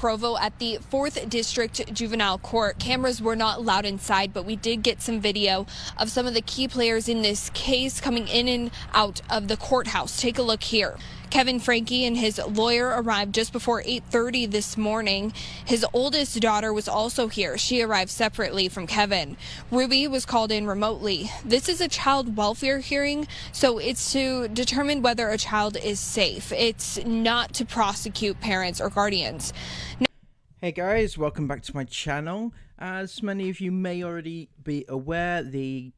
Provo at the 4th District Juvenile Court. Cameras were not allowed inside, but we did get some video of some of the key players in this case coming in and out of the courthouse. Take a look here. Kevin Franke and his lawyer arrived just before 8:30 this morning. His oldest daughter was also here. She arrived separately from Kevin. Ruby was called in remotely. This is a child welfare hearing, so it's to determine whether a child is safe. It's not to prosecute parents or guardians. Hey guys, welcome back to my channel. As many of you may already be aware, the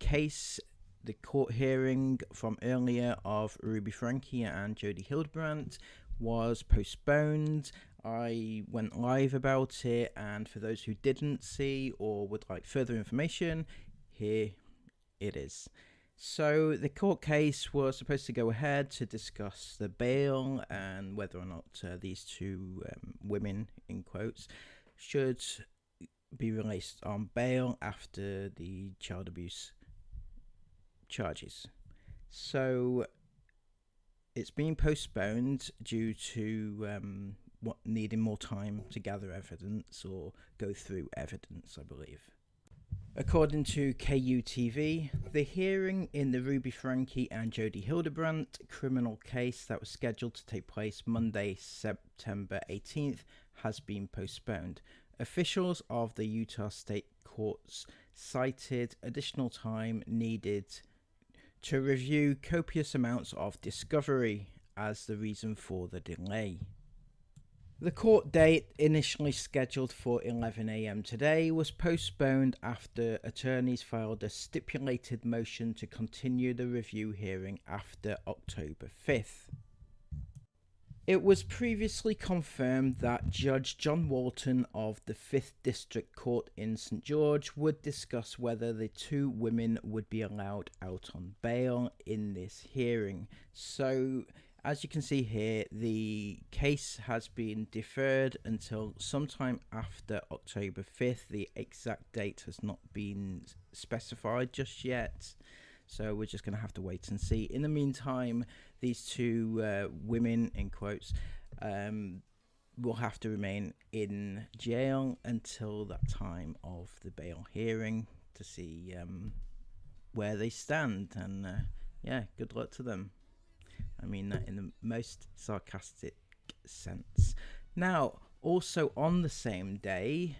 court hearing from earlier of Ruby Franke and Jody Hildebrandt was postponed. I went live about it, and for those who didn't see or would like further information, here it is. So the court case was supposed to go ahead to discuss the bail and whether or not these two women, in quotes, should be released on bail after the child abuse charges. So it's been postponed due to needing more time to gather evidence or go through evidence, I believe. According to KUTV, the hearing in the Ruby Franke and Jody Hildebrandt criminal case that was scheduled to take place Monday, September 18th has been postponed. Officials of the Utah State Courts cited additional time needed to review copious amounts of discovery as the reason for the delay. The court date, initially scheduled for 11 a.m. today, was postponed after attorneys filed a stipulated motion to continue the review hearing after October 5th. It was previously confirmed that Judge John Walton of the 5th District Court in St. George would discuss whether the two women would be allowed out on bail in this hearing. So, as you can see here, the case has been deferred until sometime after October 5th. The exact date has not been specified just yet, so we're just going to have to wait and see. In the meantime, these two women, in quotes, will have to remain in jail until that time of the bail hearing to see where they stand. And yeah, good luck to them. I mean that in the most sarcastic sense. Now, also on the same day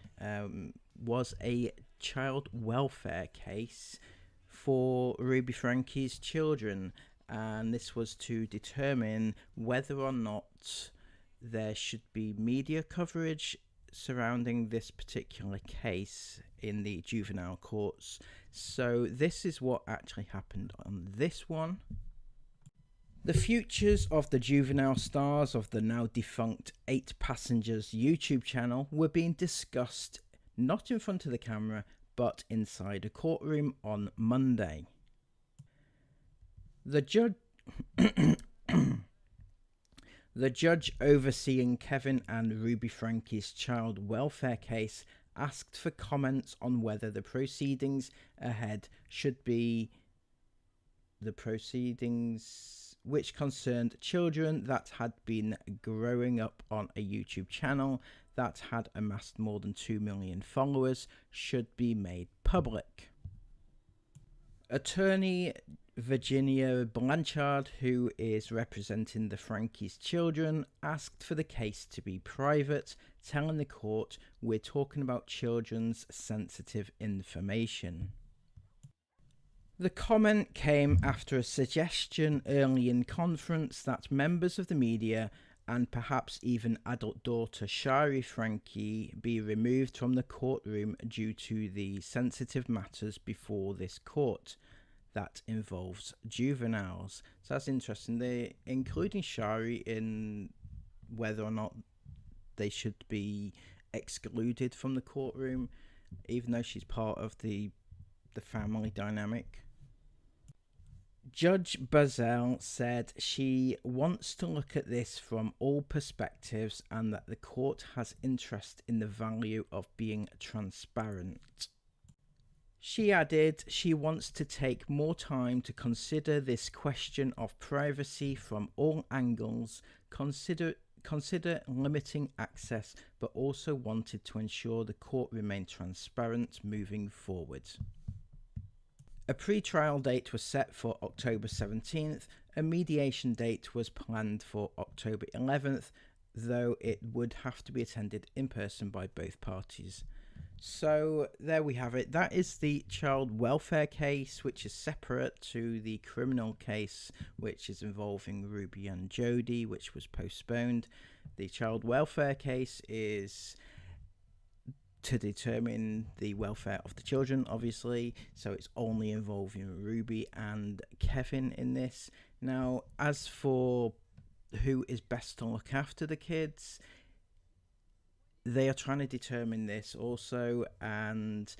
was a child welfare case for Ruby Franke's children, and this was to determine whether or not there should be media coverage surrounding this particular case in the juvenile courts. So this is what actually happened on this one. The futures of the juvenile stars of the now defunct 8 Passengers YouTube channel were being discussed not in front of the camera but inside a courtroom on Monday. The judge overseeing Kevin and Ruby Franke's child welfare case asked for comments on whether the proceedings ahead should be the proceedings which concerned children that had been growing up on a YouTube channel that had amassed more than 2 million followers should be made public. Attorney Virginia Blanchard, who is representing the Franke's children, asked for the case to be private, telling the court, "We're talking about children's sensitive information." The comment came after a suggestion early in conference that members of the media and perhaps even adult daughter Shari Franke be removed from the courtroom due to the sensitive matters before this court that involves juveniles. So that's interesting. They're including Shari in whether or not they should be excluded from the courtroom, even though she's part of the family dynamic. Judge Bazell said she wants to look at this from all perspectives and that the court has interest in the value of being transparent. She added she wants to take more time to consider this question of privacy from all angles, consider limiting access, but also wanted to ensure the court remained transparent moving forward. A pre-trial date was set for October 17th. A mediation date was planned for October 11th, though it would have to be attended in person by both parties. So there we have it. That is the child welfare case, which is separate to the criminal case, which is involving Ruby and Jody, which was postponed. The child welfare case is to determine the welfare of the children, obviously, so it's only involving Ruby and Kevin in this. Now, as for who is best to look after the kids, they are trying to determine this also, and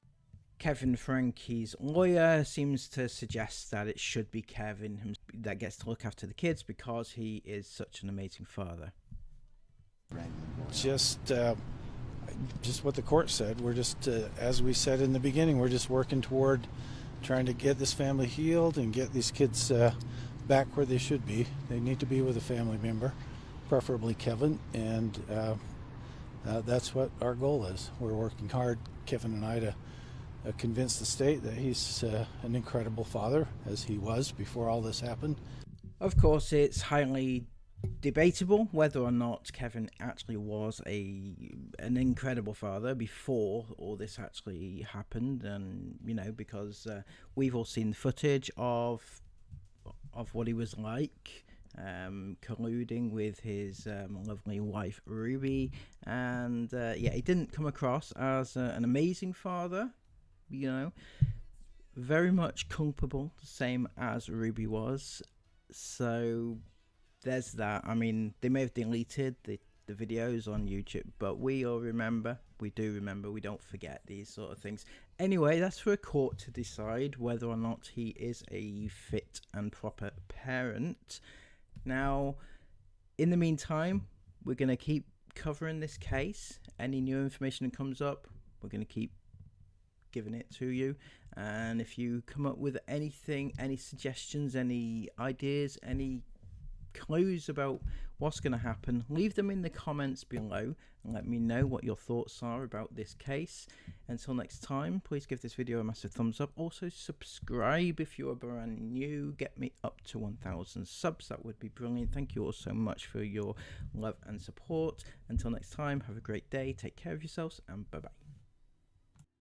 Kevin Franke's lawyer seems to suggest that it should be Kevin that gets to look after the kids because he is such an amazing father. Just what the court said. We're just, as we said in the beginning, we're just working toward trying to get this family healed and get these kids back where they should be. They need to be with a family member, preferably Kevin, and that's what our goal is. We're working hard, Kevin and I, to convince the state that he's an incredible father, as he was before all this happened. Of course, it's highly debatable whether or not Kevin actually was an incredible father before all this actually happened, and because we've all seen the footage of what he was like, colluding with his lovely wife Ruby, and he didn't come across as an amazing father, very much culpable, the same as Ruby was. So there's that. I mean, they may have deleted the videos on YouTube, but we all remember. We do remember. We don't forget these sort of things. Anyway, that's for a court to decide whether or not he is a fit and proper parent. Now, in the meantime, we're going to keep covering this case. Any new information that comes up, we're going to keep giving it to you. And if you come up with anything, any suggestions, any ideas, any clues about what's going to happen, leave them in the comments below and let me know what your thoughts are about this case. Until next time, please give this video a massive thumbs up. Also subscribe if you are brand new. Get me up to 1,000 subs. That would be brilliant. Thank you all so much for your love and support. Until next time, have a great day, take care of yourselves, and bye bye.